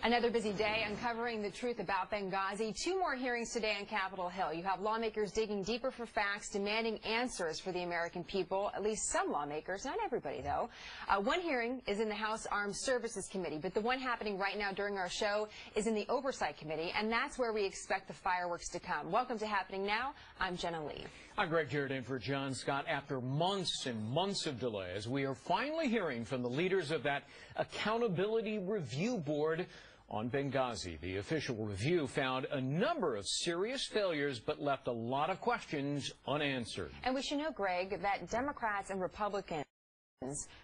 Another busy day uncovering the truth about Benghazi. Two more hearings today on Capitol Hill. You have lawmakers digging deeper for facts, demanding answers for the American people, at least some lawmakers, not everybody though. One hearing is in the House Armed Services Committee, but the one happening right now during our show is in the Oversight Committee, and that's where we expect the fireworks to come. Welcome to Happening Now. I'm Jenna Lee. I'm Greg Jarrett in for John Scott. After months and months of delays, we are finally hearing from the leaders of that Accountability Review Board on Benghazi. The official review found a number of serious failures but left a lot of questions unanswered. And we should know, Greg, that Democrats and Republicans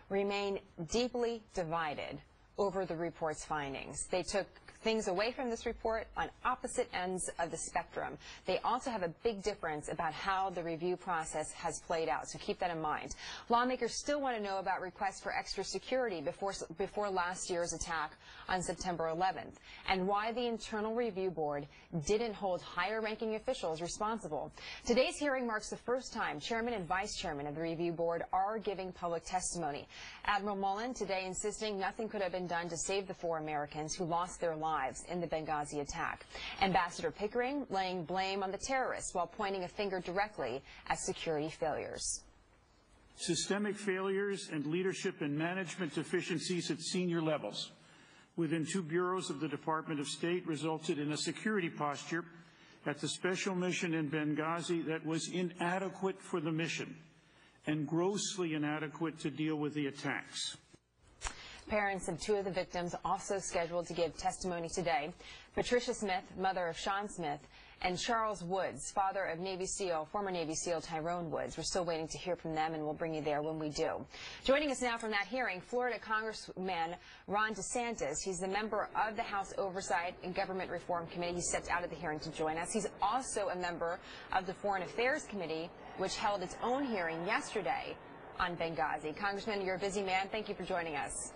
remain deeply divided over the report's findings. They took things away from this report on opposite ends of the spectrum. They also have a big difference about how the review process has played out, so keep that in mind. Lawmakers still want to know about requests for extra security before last year's attack on September 11th, and why the Internal Review Board didn't hold higher-ranking officials responsible. Today's hearing marks the first time Chairman and Vice Chairman of the Review Board are giving public testimony. Admiral Mullen today insisting nothing could have been done to save the 4 Americans who lost their lives in the Benghazi attack. Ambassador Pickering laying blame on the terrorists while pointing a finger directly at security failures. Systemic failures and leadership and management deficiencies at senior levels within 2 bureaus of the Department of State resulted in a security posture at the special mission in Benghazi that was inadequate for the mission and grossly inadequate to deal with the attacks. Parents of 2 of the victims also scheduled to give testimony today. Patricia Smith, mother of Sean Smith, and Charles Woods, father of former Navy SEAL Tyrone Woods. We're still waiting to hear from them, and we'll bring you there when we do. Joining us now from that hearing, Florida Congressman Ron DeSantis. He's the member of the House Oversight and Government Reform Committee. He stepped out of the hearing to join us. He's also a member of the Foreign Affairs Committee, which held its own hearing yesterday on Benghazi. Congressman, you're a busy man. Thank you for joining us.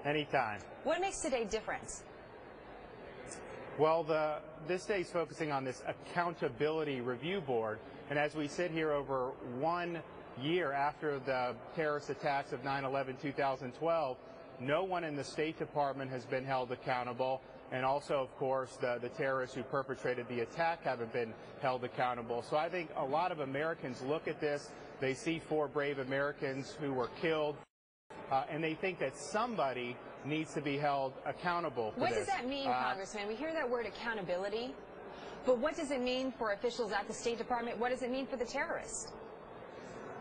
Anytime. What makes today different? Well, this day is focusing on this Accountability Review Board, and as we sit here over 1 year after the terrorist attacks of 9/11/2012, no one in the State Department has been held accountable, and also, of course, the terrorists who perpetrated the attack haven't been held accountable. So I think a lot of Americans look at this, they see 4 brave Americans who were killed, and they think that somebody needs to be held accountable for What this. does that mean, Congressman? We hear that word accountability, but what does it mean for officials at the State Department? What does it mean for the terrorists?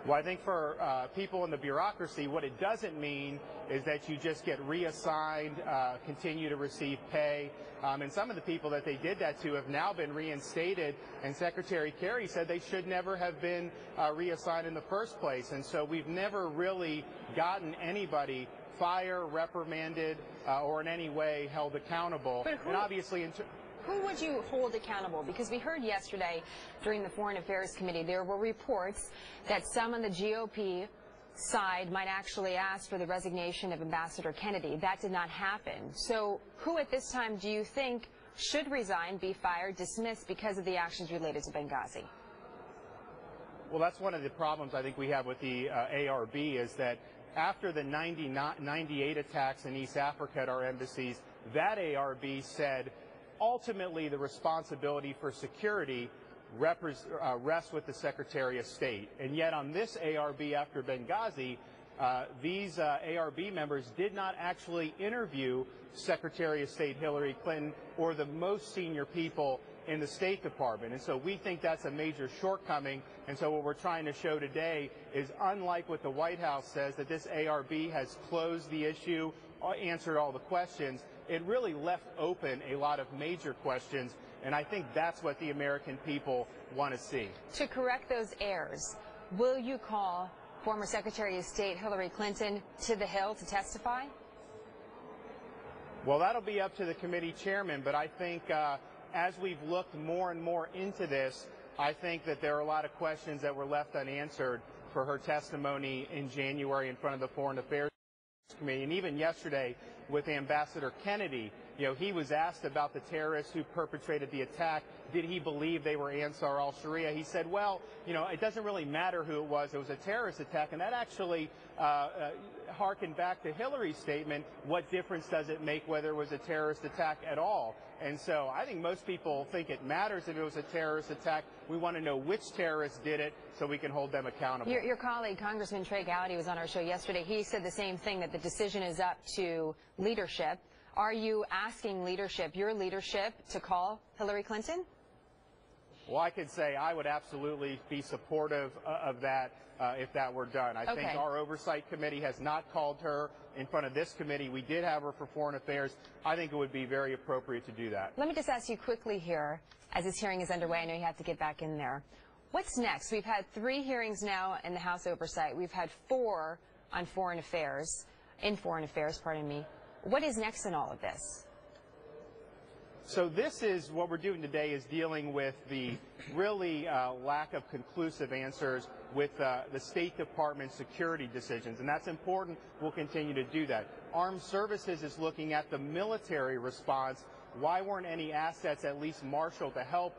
Well, I think for people in the bureaucracy, what it doesn't mean is that you just get reassigned, continue to receive pay. And some of the people that they did that to have now been reinstated, and Secretary Kerry said they should never have been reassigned in the first place. And so we've never really gotten anybody fired, reprimanded, or in any way held accountable. And obviously, who would you hold accountable? Because we heard yesterday during the Foreign Affairs Committee there were reports that some on the GOP side might actually ask for the resignation of Ambassador Kennedy. That did not happen. So who at this time do you think should resign, be fired, dismissed because of the actions related to Benghazi? Well, that's one of the problems I think we have with the ARB is that after the 98 attacks in East Africa at our embassies, that ARB said ultimately the responsibility for security rests with the Secretary of State. And yet on this ARB after Benghazi, these ARB members did not actually interview Secretary of State Hillary Clinton or the most senior people in the State Department. And so we think that's a major shortcoming. And so what we're trying to show today is, unlike what the White House says, that this ARB has closed the issue, answered all the questions, it really left open a lot of major questions, and I think that's what the American people want to see. To correct those errors, will you call former Secretary of State Hillary Clinton to the Hill to testify? Well, that'll be up to the committee chairman, but I think as we've looked more and more into this, I think that there are a lot of questions that were left unanswered for her testimony in January in front of the Foreign Affairs Committee, and even yesterday with Ambassador Kennedy He was asked about the terrorists who perpetrated the attack. Did he believe they were Ansar al-Sharia? He said, well, it doesn't really matter who it was. It was a terrorist attack. And that actually harkened back to Hillary's statement, what difference does it make whether it was a terrorist attack at all? And so I think most people think it matters if it was a terrorist attack. We want to know which terrorists did it so we can hold them accountable. Your colleague, Congressman Trey Gowdy, was on our show yesterday. He said the same thing, that the decision is up to leadership. Are you asking your leadership, to call Hillary Clinton? Well, I could say I would absolutely be supportive of that if that were done. I think our oversight committee has not called her in front of this committee. We did have her for foreign affairs. I think it would be very appropriate to do that. Let me just ask you quickly here, as this hearing is underway. I know you have to get back in there. What's next? We've had 3 hearings now in the House oversight. We've had 4 on foreign affairs, pardon me. What is next in all of this? So this is what we're doing today, is dealing with the really lack of conclusive answers with the State Department security decisions, and that's important. We'll continue to do that. Armed Services is looking at the military response. Why weren't any assets at least marshaled to help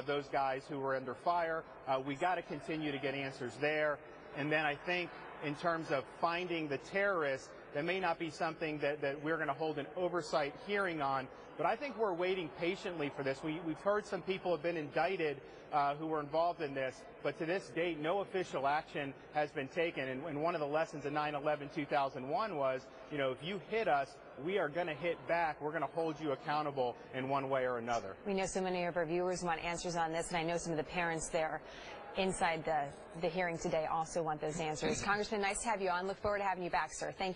those guys who were under fire? We got to continue to get answers there. And then I think in terms of finding the terrorists, that may not be something that we're going to hold an oversight hearing on, but I think we're waiting patiently for this. We've heard some people have been indicted who were involved in this, but to this date, no official action has been taken. And one of the lessons of 9/11/2001 was, if you hit us, we are going to hit back. We're going to hold you accountable in one way or another. We know so many of our viewers want answers on this, and I know some of the parents there inside the hearing today also want those answers. Congressman, nice to have you on. Look forward to having you back, sir. Thank you.